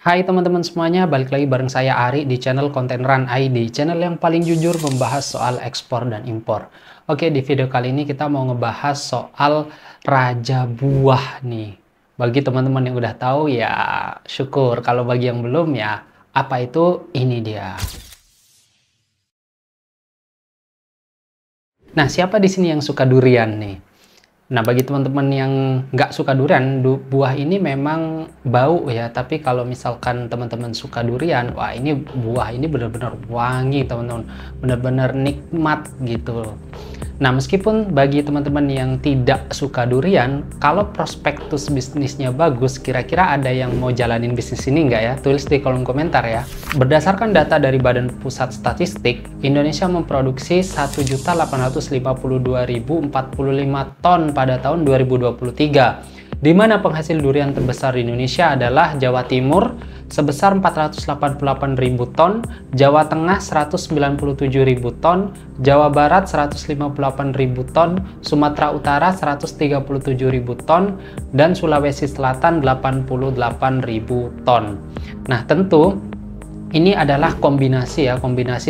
Hai teman-teman semuanya, balik lagi bareng saya Ari di channel Konten Run ID, channel yang paling jujur membahas soal ekspor dan impor. Oke, di video kali ini kita mau ngebahas soal raja buah nih. Bagi teman-teman yang udah tahu ya syukur, kalau bagi yang belum ya apa itu, ini dia. Nah, siapa di sini yang suka durian nih? Nah, bagi teman-teman yang nggak suka durian, buah ini memang bau ya. Tapi kalau misalkan teman-teman suka durian, wah ini buah ini benar-benar wangi teman-teman. Benar-benar nikmat gitu. Nah, meskipun bagi teman-teman yang tidak suka durian, kalau prospektus bisnisnya bagus, kira-kira ada yang mau jalanin bisnis ini nggak ya? Tulis di kolom komentar ya. Berdasarkan data dari Badan Pusat Statistik, Indonesia memproduksi 1.852.045 ton pada tahun 2023, di mana penghasil durian terbesar di Indonesia adalah Jawa Timur sebesar 488.000 ton, Jawa Tengah 197.000 ton, Jawa Barat 158.000 ton, Sumatera Utara 137.000 ton, dan Sulawesi Selatan 88.000 ton. Nah, tentu ini adalah kombinasi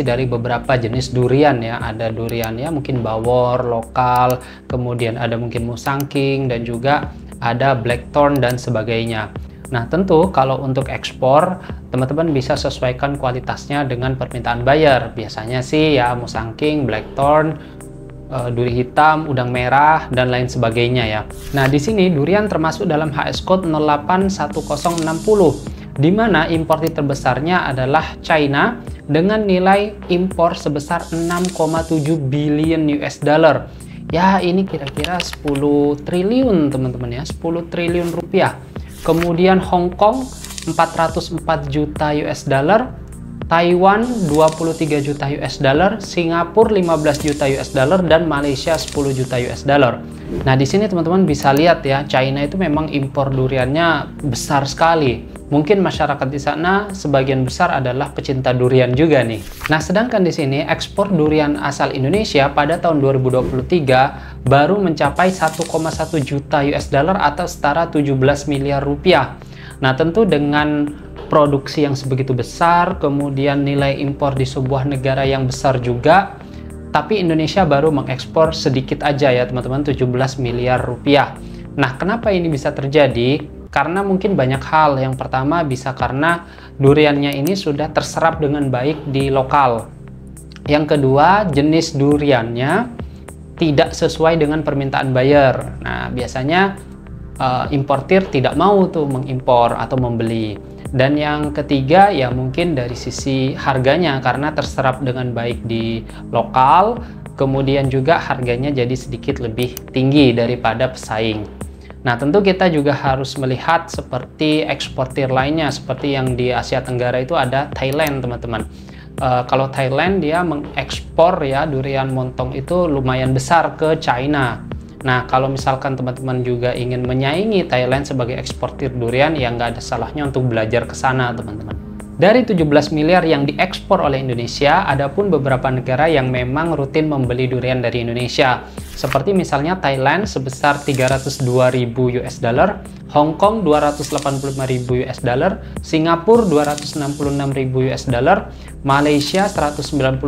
dari beberapa jenis durian ya. Ada durian ya mungkin bawor lokal, kemudian ada mungkin musangking, dan juga ada blackthorn dan sebagainya. Nah, tentu kalau untuk ekspor, teman-teman bisa sesuaikan kualitasnya dengan permintaan buyer. Biasanya sih ya musangking, blackthorn, duri hitam, udang merah, dan lain sebagainya ya. Nah, di sini durian termasuk dalam HS code 081060, di mana importir terbesarnya adalah China dengan nilai impor sebesar 6,7 billion US dollar. Ya, ini kira-kira 10 triliun teman-teman ya, 10 triliun rupiah. Kemudian Hong Kong 404 juta US dollar, Taiwan 23 juta US dollar, Singapura 15 juta US dollar, dan Malaysia 10 juta US dollar. Nah, di sini teman-teman bisa lihat ya, China itu memang impor duriannya besar sekali. Mungkin masyarakat di sana sebagian besar adalah pecinta durian juga nih. Nah, sedangkan di sini ekspor durian asal Indonesia pada tahun 2023 baru mencapai 1,1 juta US dollar atau setara 17 miliar rupiah. Nah, tentu dengan produksi yang sebegitu besar, kemudian nilai impor di sebuah negara yang besar juga, tapi Indonesia baru mengekspor sedikit aja ya teman-teman, 17 miliar rupiah. Nah, kenapa ini bisa terjadi? Karena mungkin banyak hal. Yang pertama bisa karena duriannya ini sudah terserap dengan baik di lokal. Yang kedua, jenis duriannya tidak sesuai dengan permintaan buyer. Nah, biasanya importir tidak mau tuh mengimpor atau membeli. Dan yang ketiga ya mungkin dari sisi harganya, karena terserap dengan baik di lokal, kemudian juga harganya jadi sedikit lebih tinggi daripada pesaing. Nah, tentu kita juga harus melihat seperti eksportir lainnya, seperti yang di Asia Tenggara itu ada Thailand, teman-teman. Kalau Thailand dia mengekspor ya durian montong itu lumayan besar ke China. Nah, kalau misalkan teman-teman juga ingin menyaingi Thailand sebagai eksportir durian, ya nggak ada salahnya untuk belajar ke sana, teman-teman. Dari 17 miliar yang diekspor oleh Indonesia, ada pun beberapa negara yang memang rutin membeli durian dari Indonesia. Seperti misalnya Thailand sebesar 302.000 US dollar, Hong Kong 285.000 US dollar, Singapura 266.000 US dollar, Malaysia 192.000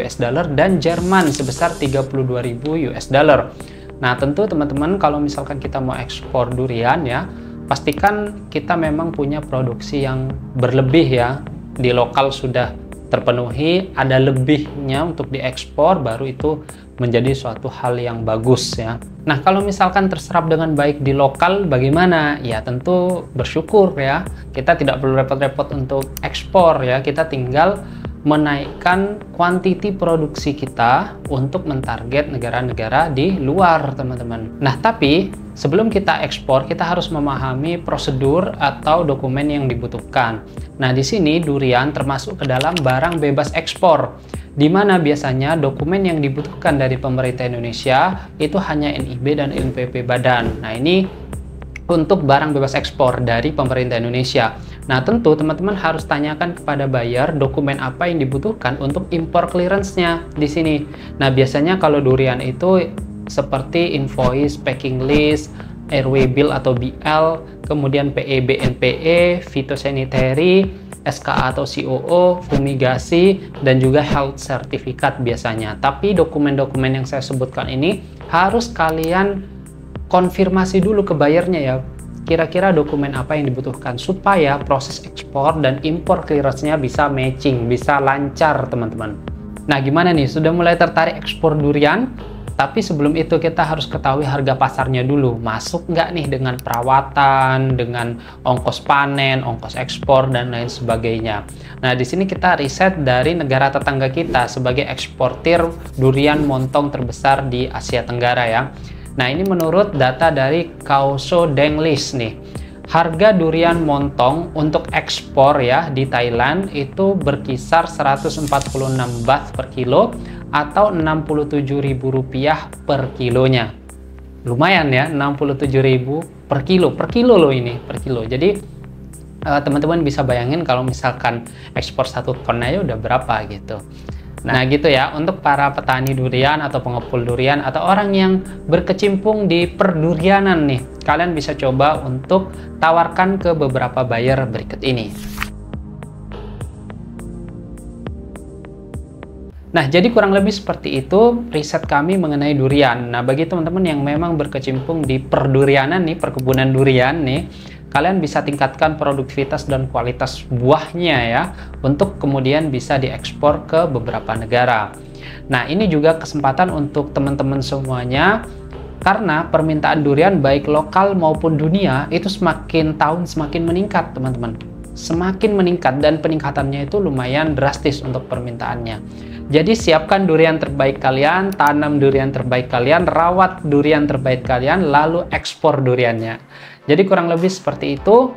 US dollar, dan Jerman sebesar 32.000 US dollar. Nah, tentu teman-teman kalau misalkan kita mau ekspor durian ya, pastikan kita memang punya produksi yang berlebih ya. Di lokal sudah terpenuhi, ada lebihnya untuk diekspor, baru itu menjadi suatu hal yang bagus ya. Nah, kalau misalkan terserap dengan baik di lokal bagaimana? Ya tentu bersyukur ya. Kita tidak perlu repot-repot untuk ekspor ya. Kita tinggal menaikkan kuantiti produksi kita untuk mentarget negara-negara di luar, teman-teman. Nah, tapi sebelum kita ekspor, kita harus memahami prosedur atau dokumen yang dibutuhkan. Nah, di sini durian termasuk ke dalam barang bebas ekspor, di mana biasanya dokumen yang dibutuhkan dari pemerintah Indonesia itu hanya NIB dan NPWP Badan. Nah, ini untuk barang bebas ekspor dari pemerintah Indonesia. Nah, tentu teman-teman harus tanyakan kepada buyer dokumen apa yang dibutuhkan untuk impor clearance-nya di sini. Nah, biasanya kalau durian itu seperti invoice, packing list, airway bill atau BL, kemudian PE/BNPE, phytosanitary, SKA atau COO, fumigasi, dan juga health certificate biasanya. Tapi dokumen-dokumen yang saya sebutkan ini harus kalian konfirmasi dulu ke buyernya ya. Kira-kira dokumen apa yang dibutuhkan supaya proses ekspor dan impor clearance-nya bisa matching, bisa lancar teman-teman. Nah gimana nih, sudah mulai tertarik ekspor durian? Tapi sebelum itu kita harus ketahui harga pasarnya dulu. Masuk nggak nih dengan perawatan, dengan ongkos panen, ongkos ekspor, dan lain sebagainya. Nah di sini kita riset dari negara tetangga kita sebagai eksportir durian montong terbesar di Asia Tenggara ya. Nah ini menurut data dari Kauso Denglist nih. Harga durian montong untuk ekspor ya di Thailand itu berkisar 146 baht per kilo atau Rp67.000 per kilonya. Lumayan ya, 67.000 per kilo loh ini, per kilo. Jadi teman-teman bisa bayangin kalau misalkan ekspor 1 ton aja udah berapa gitu. Nah gitu ya, untuk para petani durian atau pengepul durian atau orang yang berkecimpung di perdurianan nih, kalian bisa coba untuk tawarkan ke beberapa buyer berikut ini. Nah, jadi kurang lebih seperti itu riset kami mengenai durian. Nah, bagi teman-teman yang memang berkecimpung di perdurianan nih, perkebunan durian nih, kalian bisa tingkatkan produktivitas dan kualitas buahnya ya, untuk kemudian bisa diekspor ke beberapa negara. Nah, ini juga kesempatan untuk teman-teman semuanya, karena permintaan durian baik lokal maupun dunia itu semakin tahun semakin meningkat teman-teman. Semakin meningkat dan peningkatannya itu lumayan drastis untuk permintaannya. Jadi siapkan durian terbaik kalian, tanam durian terbaik kalian, rawat durian terbaik kalian, lalu ekspor duriannya. Jadi kurang lebih seperti itu.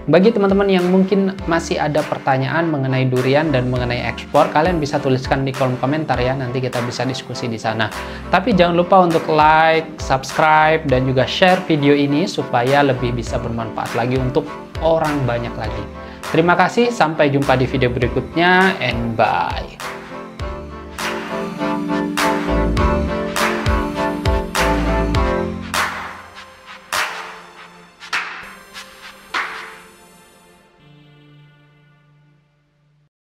Bagi teman-teman yang mungkin masih ada pertanyaan mengenai durian dan mengenai ekspor, kalian bisa tuliskan di kolom komentar ya, nanti kita bisa diskusi di sana. Tapi jangan lupa untuk like, subscribe, dan juga share video ini supaya lebih bisa bermanfaat lagi untuk orang banyak lagi. Terima kasih, sampai jumpa di video berikutnya, and bye.